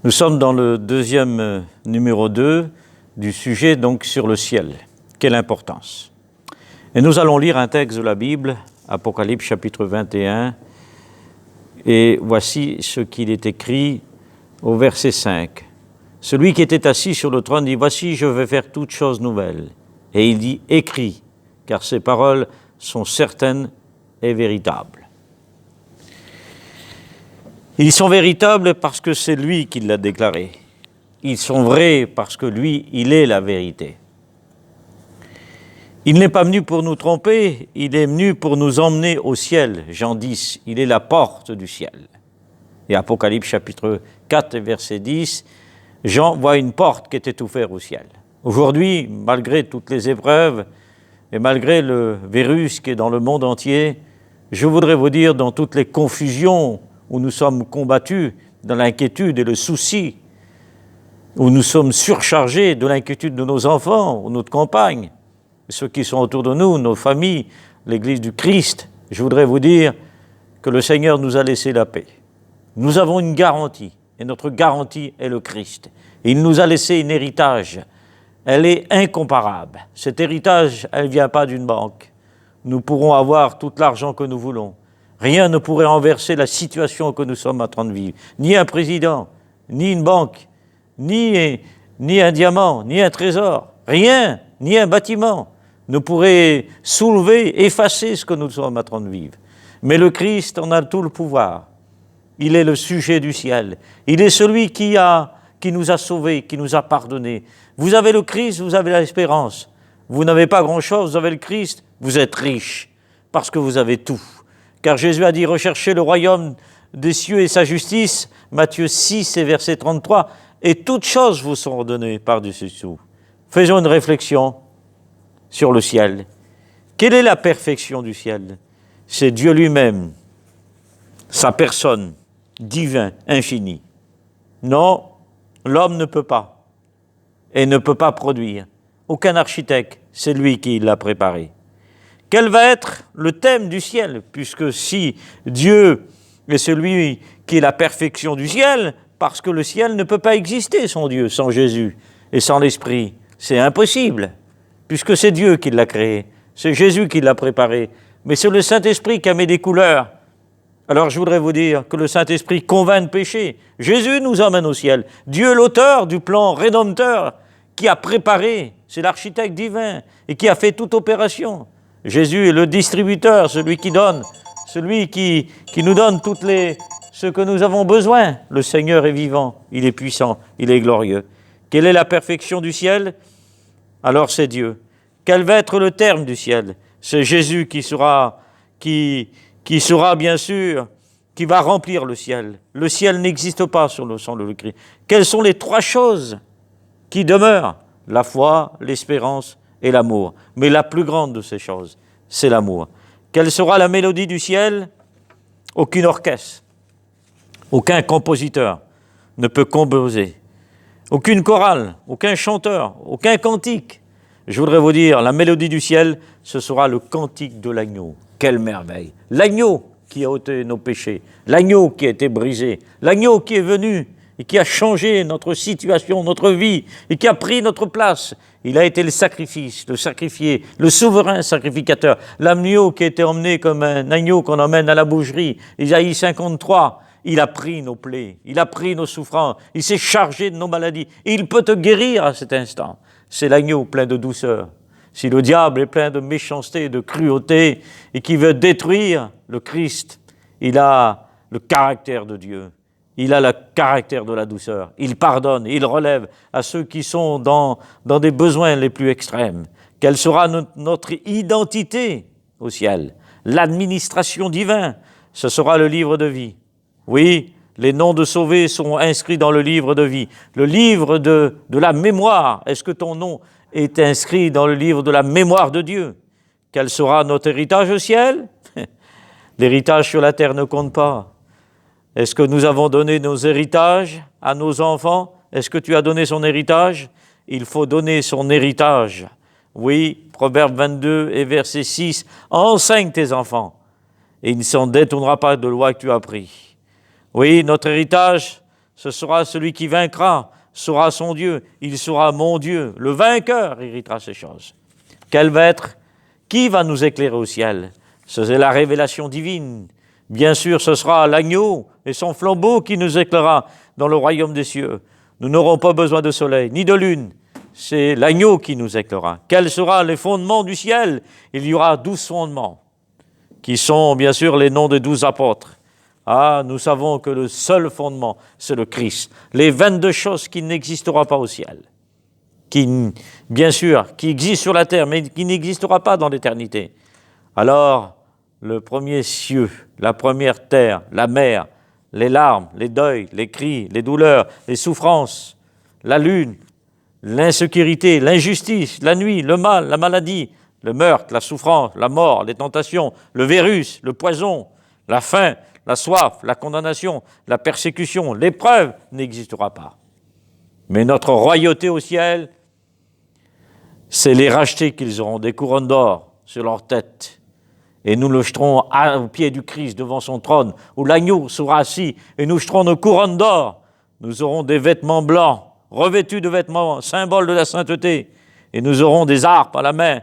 Nous sommes dans le deuxième numéro 2 du sujet donc sur le ciel. Quelle importance! Et nous allons lire un texte de la Bible, Apocalypse chapitre 21, et voici ce qu'il est écrit au verset 5. Celui qui était assis sur le trône dit « Voici, je vais faire toutes choses nouvelles. » Et il dit « Écris, car ces paroles sont certaines et véritables. » Ils sont véritables parce que c'est lui qui l'a déclaré. Ils sont vrais parce que lui, il est la vérité. Il n'est pas venu pour nous tromper, il est venu pour nous emmener au ciel. Jean 10, il est la porte du ciel. Et Apocalypse chapitre 4, verset 10, Jean voit une porte qui était ouverte au ciel. Aujourd'hui, malgré toutes les épreuves et malgré le virus qui est dans le monde entier, je voudrais vous dire, dans toutes les confusions où nous sommes combattus, dans l'inquiétude et le souci, où nous sommes surchargés de l'inquiétude de nos enfants ou notre compagne, ceux qui sont autour de nous, nos familles, l'Église du Christ, je voudrais vous dire que le Seigneur nous a laissé la paix. Nous avons une garantie, et notre garantie est le Christ. Et il nous a laissé un héritage. Elle est incomparable. Cet héritage, elle ne vient pas d'une banque. Nous pourrons avoir tout l'argent que nous voulons. Rien ne pourrait renverser la situation que nous sommes en train de vivre. Ni un président, ni une banque, ni un diamant, ni un trésor. Rien, ni un bâtiment ne pourrait soulever, effacer ce que nous sommes en train de vivre. Mais le Christ en a tout le pouvoir. Il est le sujet du ciel. Il est celui qui nous a sauvés, qui nous a pardonnés. Vous avez le Christ, vous avez l'espérance. Vous n'avez pas grand-chose, vous avez le Christ, vous êtes riche, parce que vous avez tout. Car Jésus a dit, recherchez le royaume des cieux et sa justice, Matthieu 6 et verset 33, et toutes choses vous sont données par-dessus tout. Faisons une réflexion sur le ciel. Quelle est la perfection du ciel? C'est Dieu lui-même, sa personne, divin, infini. Non, l'homme ne peut pas, et ne peut pas produire. Aucun architecte, c'est lui qui l'a préparé. Quel va être le thème du ciel? Puisque si Dieu est celui qui est la perfection du ciel, parce que le ciel ne peut pas exister sans Dieu, sans Jésus et sans l'Esprit. C'est impossible, puisque c'est Dieu qui l'a créé, c'est Jésus qui l'a préparé, mais c'est le Saint-Esprit qui a mis des couleurs. Alors je voudrais vous dire que le Saint-Esprit convainc de péché. Jésus nous emmène au ciel. Dieu, l'auteur du plan rédempteur, qui a préparé, c'est l'architecte divin, et qui a fait toute opération. Jésus est le distributeur, celui qui donne, celui qui nous donne ce que nous avons besoin. Le Seigneur est vivant, il est puissant, il est glorieux. Quelle est la perfection du ciel? Alors c'est Dieu. Quel va être le terme du ciel? C'est Jésus qui sera bien sûr, qui va remplir le ciel. Le ciel n'existe pas sans le Christ. Quelles sont les 3 choses qui demeurent? La foi, l'espérance et l'amour. Mais la plus grande de ces choses, c'est l'amour. Quelle sera la mélodie du ciel? Aucun orchestre, aucun compositeur ne peut composer. Aucune chorale, aucun chanteur, aucun cantique. Je voudrais vous dire, la mélodie du ciel, ce sera le cantique de l'agneau. Quelle merveille! L'agneau qui a ôté nos péchés, l'agneau qui a été brisé, l'agneau qui est venu et qui a changé notre situation, notre vie, et qui a pris notre place. Il a été le sacrifice, le sacrifié, le souverain sacrificateur, l'agneau qui a été emmené comme un agneau qu'on emmène à la boucherie. Isaïe 53, il a pris nos plaies, il a pris nos souffrances, il s'est chargé de nos maladies, et il peut te guérir à cet instant. C'est l'agneau plein de douceur. Si le diable est plein de méchanceté, de cruauté, et qui veut détruire le Christ, il a le caractère de Dieu. Il a le caractère de la douceur. Il pardonne, il relève à ceux qui sont dans des besoins les plus extrêmes. Quelle sera notre identité au ciel? L'administration divine, ce sera le livre de vie. Oui, les noms de sauvés sont inscrits dans le livre de vie. Le livre de la mémoire. Est-ce que ton nom est inscrit dans le livre de la mémoire de Dieu? Quel sera notre héritage au ciel? L'héritage sur la terre ne compte pas. Est-ce que nous avons donné nos héritages à nos enfants? Est-ce que tu as donné son héritage? Il faut donner son héritage. Oui, Proverbe 22 et verset 6, enseigne tes enfants et il ne s'en détournera pas de loi que tu as pris. Oui, notre héritage, ce sera celui qui vaincra, sera son Dieu, il sera mon Dieu. Le vainqueur héritera ces choses. Qui va nous éclairer au ciel? C'est la révélation divine. Bien sûr, ce sera l'agneau et son flambeau qui nous éclairera dans le royaume des cieux. Nous n'aurons pas besoin de soleil, ni de lune. C'est l'agneau qui nous éclairera. Quels seront les fondements du ciel? Il y aura 12 fondements, qui sont bien sûr les noms des 12 apôtres. Ah, nous savons que le seul fondement, c'est le Christ. Les 22 choses qui n'existeront pas au ciel, bien sûr, qui existent sur la terre, mais qui n'existera pas dans l'éternité. Alors, le premier cieux, la première terre, la mer, les larmes, les deuils, les cris, les douleurs, les souffrances, la lune, l'insécurité, l'injustice, la nuit, le mal, la maladie, le meurtre, la souffrance, la mort, les tentations, le virus, le poison, la faim, la soif, la condamnation, la persécution, l'épreuve n'existera pas. Mais notre royauté au ciel, c'est les rachetés qu'ils auront des couronnes d'or sur leur tête. Et nous le jeterons au pied du Christ devant son trône, où l'agneau sera assis, et nous jeterons nos couronnes d'or. Nous aurons des vêtements blancs, revêtus de vêtements, symboles de la sainteté, et nous aurons des harpes à la main,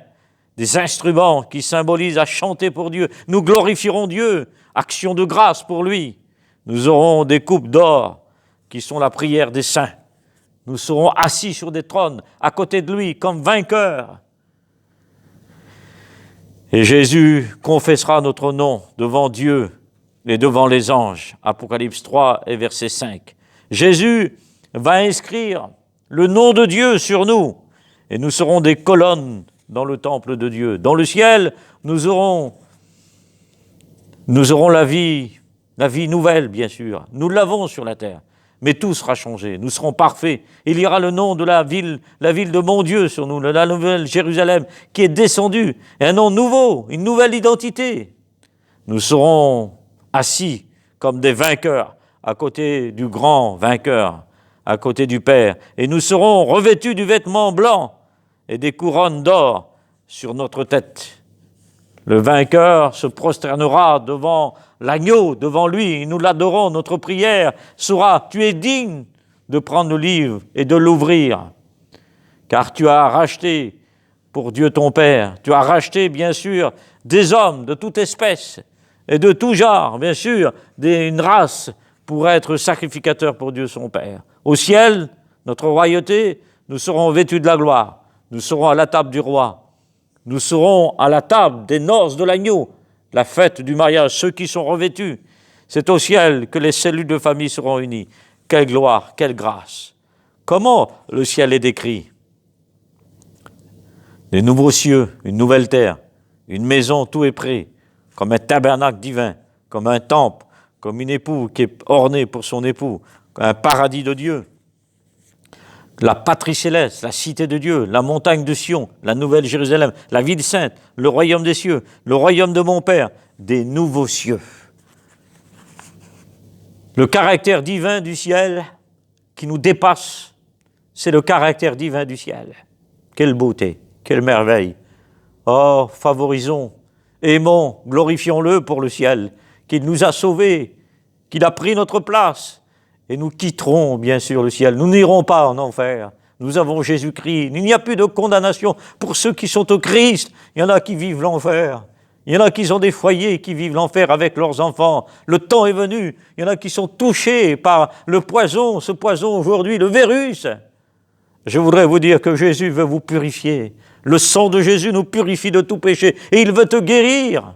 des instruments qui symbolisent à chanter pour Dieu. Nous glorifierons Dieu, action de grâce pour lui. Nous aurons des coupes d'or qui sont la prière des saints. Nous serons assis sur des trônes à côté de lui comme vainqueurs. Et Jésus confessera notre nom devant Dieu et devant les anges. Apocalypse 3 et verset 5. Jésus va inscrire le nom de Dieu sur nous et nous serons des colonnes dans le temple de Dieu. Dans le ciel, nous aurons la vie nouvelle, bien sûr. Nous l'avons sur la terre, mais tout sera changé. Nous serons parfaits. Il y aura le nom de la ville de mon Dieu sur nous, la nouvelle Jérusalem qui est descendue, et un nom nouveau, une nouvelle identité. Nous serons assis comme des vainqueurs à côté du grand vainqueur, à côté du Père, et nous serons revêtus du vêtement blanc et des couronnes d'or sur notre tête. Le vainqueur se prosternera devant l'agneau, devant lui, et nous l'adorons. Notre prière sera « Tu es digne de prendre le livre et de l'ouvrir, car tu as racheté pour Dieu ton Père. Tu as racheté, bien sûr, des hommes de toute espèce et de tout genre, bien sûr, une race pour être sacrificateur pour Dieu son Père. Au ciel, notre royauté, nous serons vêtus de la gloire. Nous serons à la table du roi. Nous serons à la table des noces de l'agneau, la fête du mariage, ceux qui sont revêtus. C'est au ciel que les cellules de famille seront unies. Quelle gloire, quelle grâce. Comment le ciel est décrit? Les nouveaux cieux, une nouvelle terre, une maison, tout est prêt, comme un tabernacle divin, comme un temple, comme une épouse qui est ornée pour son époux, un paradis de Dieu. La patrie céleste, la cité de Dieu, la montagne de Sion, la nouvelle Jérusalem, la ville sainte, le royaume des cieux, le royaume de mon Père, des nouveaux cieux. Le caractère divin du ciel qui nous dépasse, c'est le caractère divin du ciel. Quelle beauté, quelle merveille. Oh, favorisons, aimons, glorifions-le pour le ciel, qu'il nous a sauvés, qu'il a pris notre place. Et nous quitterons, bien sûr, le ciel. Nous n'irons pas en enfer. Nous avons Jésus-Christ. Il n'y a plus de condamnation pour ceux qui sont au Christ. Il y en a qui vivent l'enfer. Il y en a qui ont des foyers qui vivent l'enfer avec leurs enfants. Le temps est venu. Il y en a qui sont touchés par le poison, ce poison aujourd'hui, le virus. Je voudrais vous dire que Jésus veut vous purifier. Le sang de Jésus nous purifie de tout péché et il veut te guérir.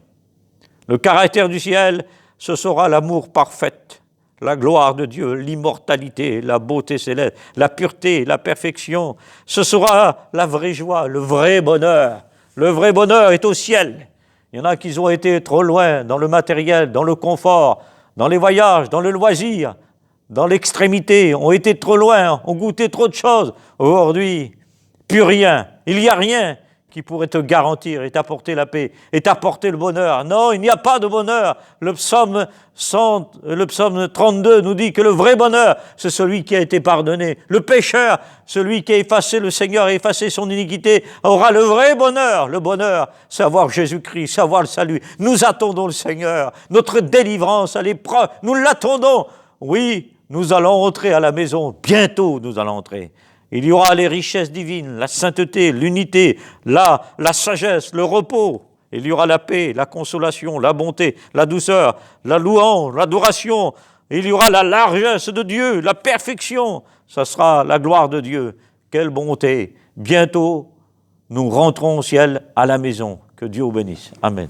Le caractère du ciel, ce sera l'amour parfait. La gloire de Dieu, l'immortalité, la beauté céleste, la pureté, la perfection. Ce sera la vraie joie, le vrai bonheur. Le vrai bonheur est au ciel. Il y en a qui ont été trop loin dans le matériel, dans le confort, dans les voyages, dans le loisir, dans l'extrémité, ont été trop loin, ont goûté trop de choses. Aujourd'hui, plus rien. Il n'y a rien qui pourrait te garantir et t'apporter la paix et t'apporter le bonheur. Non, il n'y a pas de bonheur. Le psaume 32 nous dit que le vrai bonheur, c'est celui qui a été pardonné. Le pécheur, celui qui a effacé, le Seigneur a effacé son iniquité, aura le vrai bonheur. Le bonheur, c'est avoir Jésus-Christ, c'est avoir le salut. Nous attendons le Seigneur. Notre délivrance à l'épreuve, nous l'attendons. Oui, nous allons entrer à la maison, bientôt nous allons entrer. Il y aura les richesses divines, la sainteté, l'unité, la sagesse, le repos. Il y aura la paix, la consolation, la bonté, la douceur, la louange, l'adoration. Il y aura la largesse de Dieu, la perfection. Ça sera la gloire de Dieu. Quelle bonté! Bientôt, nous rentrons au ciel à la maison. Que Dieu vous bénisse. Amen.